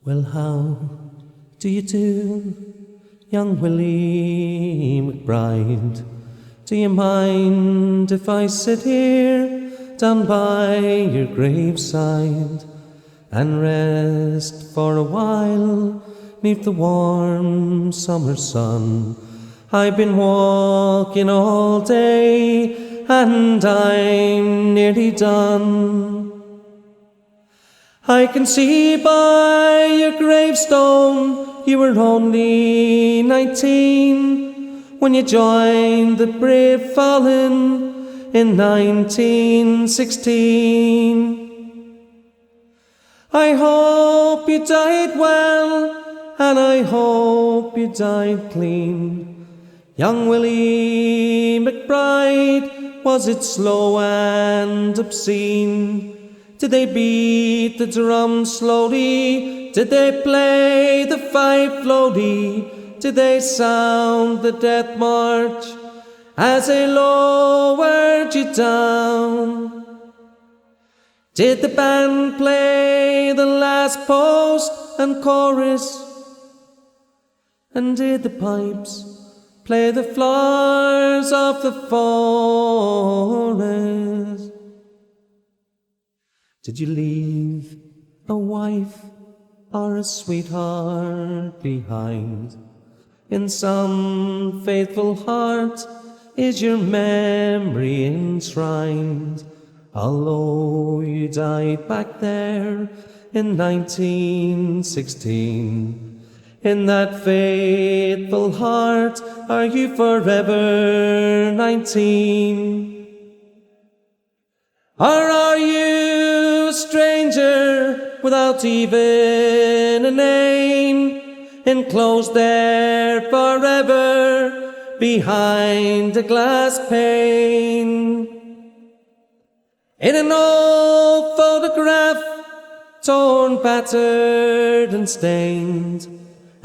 Well, how do you do, young Willie McBride? Do you mind if I sit here down by your graveside and rest for a while 'neath the warm summer sun? I've been walking all day and I'm nearly done. I can see by your gravestone you were only 19 when you joined the brave fallen in 1916. I hope you died well and I hope you died clean. Young Willie McBride, was it slow and obscene? Did they beat the drum slowly? Did they play the fife floaty? Did they sound the death march as they lowered you down? Did the band play the last post and chorus? And did the pipes play the flowers of the forest? Did you leave a wife or a sweetheart behind? In some faithful heart is your memory enshrined, although you died back there in 1916. In that faithful heart are you forever 19? Or are you a stranger without even a name, enclosed there forever behind a glass pane? In an old photograph, torn, battered and stained,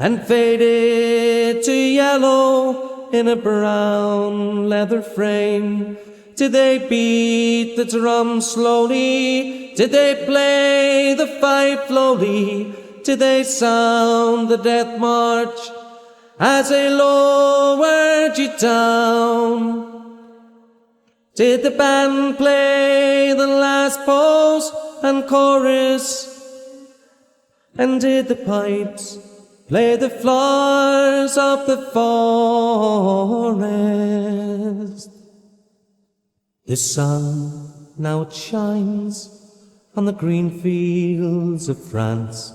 and faded to yellow in a brown leather frame. Did they beat the drum slowly? Did they play the fife floaty? Did they sound the death march as they lowered you down? Did the band play the last post and chorus? And did the pipes play the flowers of the forest? The sun now it shines on the green fields of France.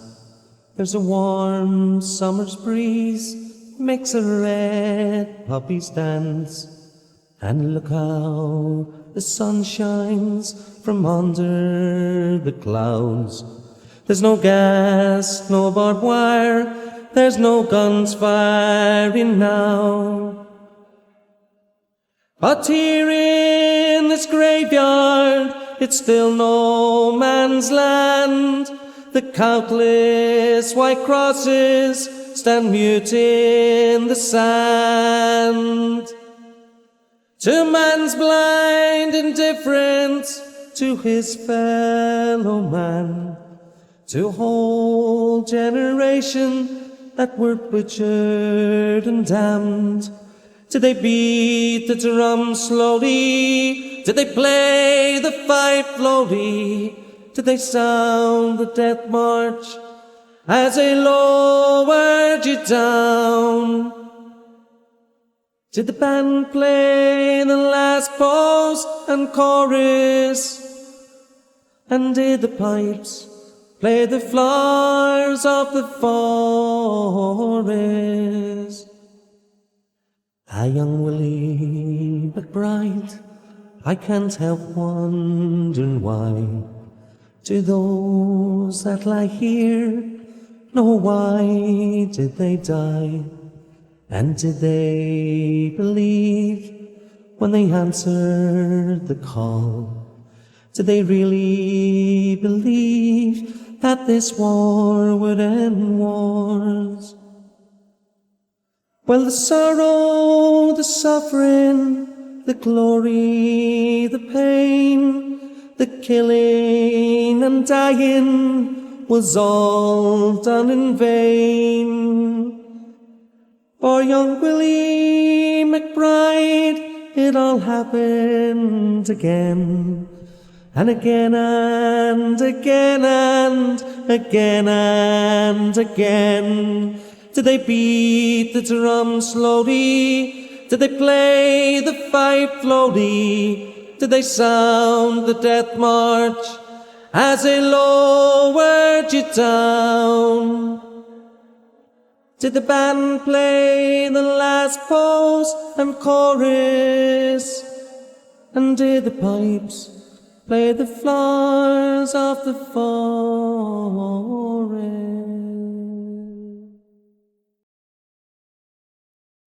There's a warm summer's breeze makes the red poppies dance. And look how the sun shines from under the clouds. There's no gas, no barbed wire, there's no guns firing now. But here in this graveyard, it's still no man's land. The countless white crosses stand mute in the sand. To man's blind indifference to his fellow man, to a whole generation that were butchered and damned. Did they beat the drum slowly? Did they play the fife floaty? Did they sound the death march as they lowered you down? Did the band play the last post and chorus? And did the pipes play the flowers of the forest? Ah, young Willie McBride, I can't help wondering why do those that lie here know why did they die? And did they believe when they answered the call? Did they really believe that this war would end wars? Well, the sorrow, the suffering, the glory, the pain, the killing and dying was all done in vain. For young Willie McBride, it all happened again, and again and again and again and again. Did they beat the drum slowly? Did they play the fife floaty? Did they sound the death march as they lowered you down? Did the band play the last post and chorus? And did the pipes play the flowers of the forest?